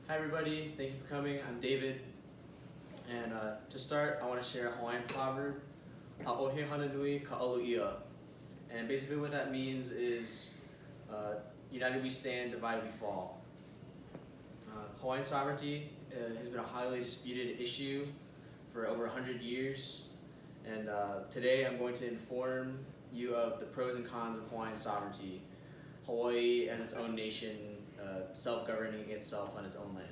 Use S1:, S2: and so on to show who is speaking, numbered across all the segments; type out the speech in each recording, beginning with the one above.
S1: Hi everybody, thank you for coming. I'm David, and to start, I want to share a Hawaiian proverb, Ha'ohe Hananui Ka'alu'ia. And basically what that means is, united we stand, divided we fall. Hawaiian sovereignty has been a highly disputed issue for over 100 years, and today I'm going to inform you of the pros and cons of Hawaiian sovereignty, Hawaii as its own nation, self-governing itself on its own land.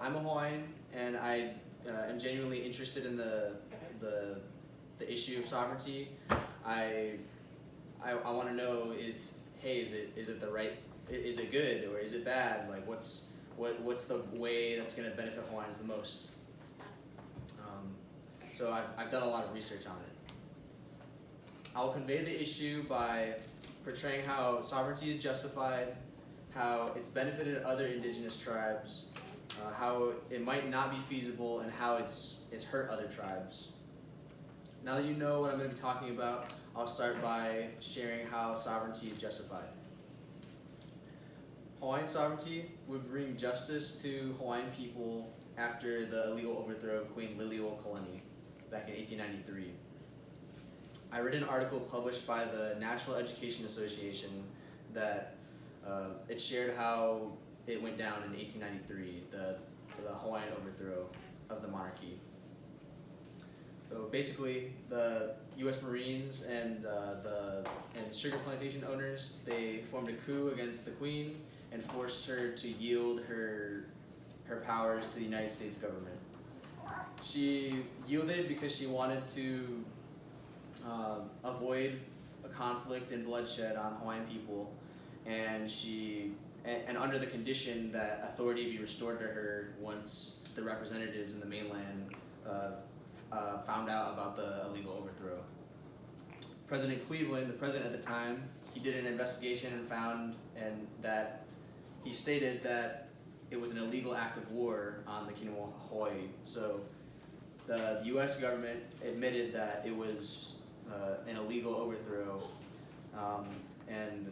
S1: I'm a Hawaiian, and I am genuinely interested in the issue of sovereignty. I want to know if, hey, is it the right, is it good or is it bad? Like what's the way that's going to benefit Hawaiians the most? So I've done a lot of research on it. I'll convey the issue by portraying how sovereignty is justified, how it's benefited other indigenous tribes, how it might not be feasible, and how it's hurt other tribes. Now that you know what I'm going to be talking about, I'll start by sharing how sovereignty is justified. Hawaiian sovereignty would bring justice to Hawaiian people after the illegal overthrow of Queen Liliuokalani back in 1893. I read an article published by the National Education Association that it shared how it went down in 1893, the Hawaiian overthrow of the monarchy. So basically, the U.S. Marines and sugar plantation owners, they formed a coup against the Queen and forced her to yield her powers to the United States government. She yielded because she wanted to avoid a conflict and bloodshed on Hawaiian people, and under the condition that authority be restored to her once the representatives in the mainland found out about the illegal overthrow. President Cleveland, the president at the time, he did an investigation and found that he stated that it was an illegal act of war on the Kingdom of Hawaii. So the U.S. government admitted that it was an illegal overthrow, and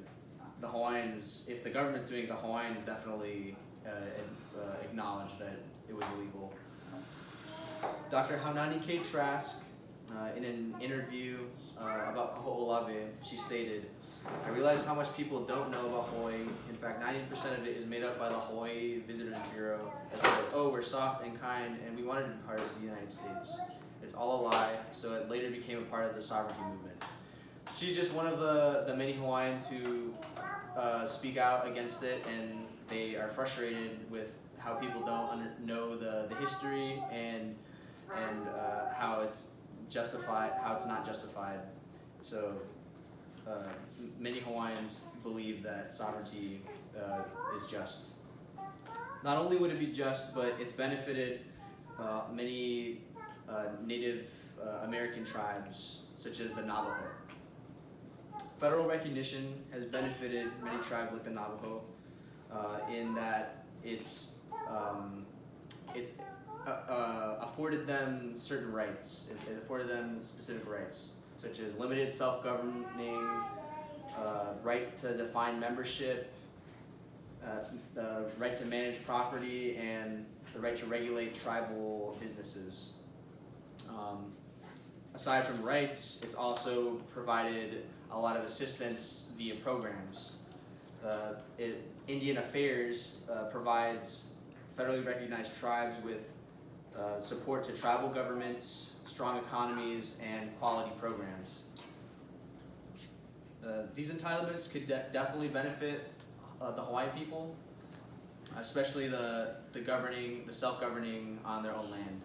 S1: the Hawaiians, if the government's doing it, the Hawaiians definitely acknowledge that it was illegal. Dr. Haunani K. Trask, in an interview about Kaho'olawe, she stated, "I realize how much people don't know about Hawaii. In fact, 90% of it is made up by the Hawaii Visitors Bureau that says, oh, we're soft and kind, and we wanted to be part of the United States. It's all a lie, so it later became a part of the sovereignty movement." She's just one of the many Hawaiians who speak out against it, and they are frustrated with how people don't know the history and how it's justified, how it's not justified. So many Hawaiians believe that sovereignty is just. Not only would it be just, but it's benefited many Native American tribes, such as the Navajo. Federal recognition has benefited many tribes like the Navajo in that it's afforded them certain rights. It afforded them specific rights, such as limited self-governing, right to define membership, the right to manage property, and the right to regulate tribal businesses. Aside from rights, it's also provided a lot of assistance via programs. Indian Affairs provides federally recognized tribes with support to tribal governments, strong economies, and quality programs. These entitlements could definitely benefit the Hawaiian people, especially the self-governing on their own land.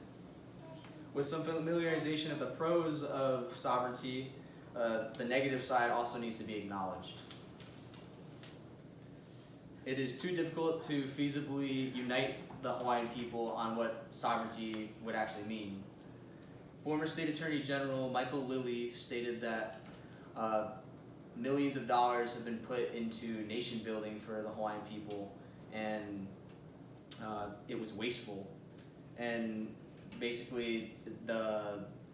S1: With some familiarization of the pros of sovereignty, the negative side also needs to be acknowledged. It is too difficult to feasibly unite the Hawaiian people on what sovereignty would actually mean. Former State Attorney General Michael Lilly stated that millions of dollars have been put into nation building for the Hawaiian people, and it was wasteful. And basically,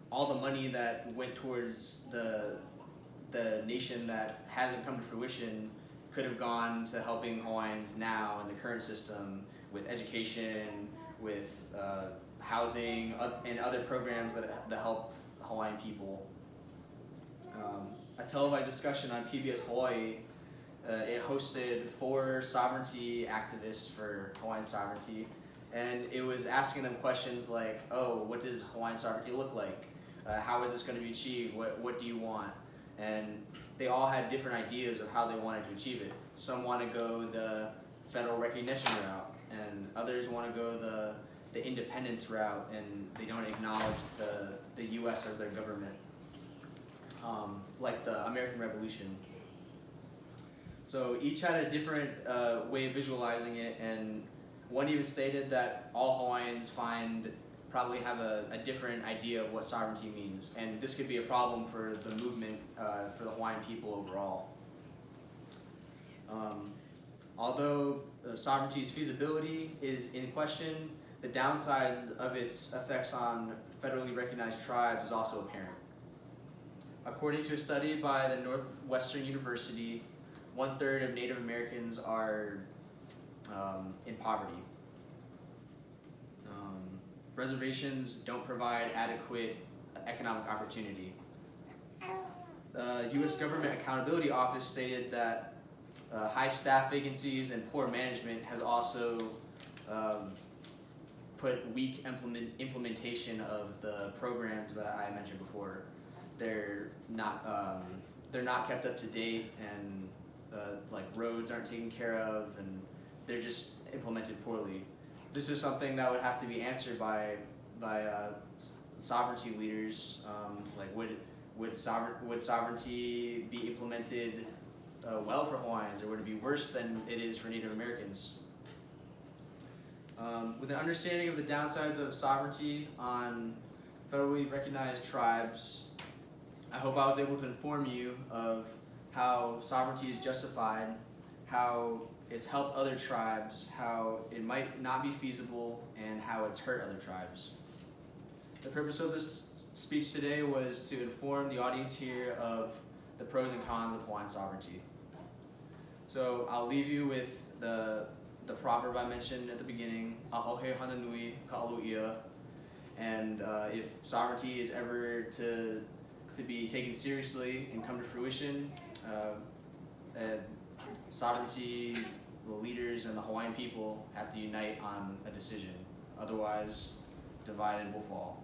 S1: all the money that went towards the nation that hasn't come to fruition could have gone to helping Hawaiians now in the current system with education, with housing, and other programs that help Hawaiian people. A televised discussion on PBS Hawaii, it hosted 4 sovereignty activists for Hawaiian sovereignty, and it was asking them questions like, oh, what does Hawaiian sovereignty look like? How is this going to be achieved? What do you want? And they all had different ideas of how they wanted to achieve it. Some want to go the federal recognition route, and others want to go the independence route, and they don't acknowledge the U.S. as their government, like the American Revolution. So each had a different way of visualizing it, and one even stated that all Hawaiians probably have a different idea of what sovereignty means, and this could be a problem for the movement for the Hawaiian people overall. Although sovereignty's feasibility is in question, the downside of its effects on federally recognized tribes is also apparent. According to a study by the Northwestern University, 1/3 of Native Americans are in poverty. Reservations don't provide adequate economic opportunity. The U.S. Government Accountability Office stated that high staff vacancies and poor management has also put weak implementation of the programs that I mentioned before. They're not kept up to date, and like roads aren't taken care of, and they're just implemented poorly. This is something that would have to be answered by sovereignty leaders. Like would sovereignty be implemented well for Hawaiians, or would it be worse than it is for Native Americans? With an understanding of the downsides of sovereignty on federally recognized tribes, I hope I was able to inform you of how sovereignty is justified, how it's helped other tribes, how it might not be feasible, and how it's hurt other tribes. The purpose of this speech today was to inform the audience here of the pros and cons of Hawaiian sovereignty. So I'll leave you with the proverb I mentioned at the beginning, A'ohe hana nui ka'alu'ia, and if sovereignty is ever to be taken seriously and come to fruition, sovereignty, the leaders, and the Hawaiian people have to unite on a decision. Otherwise, divided will fall.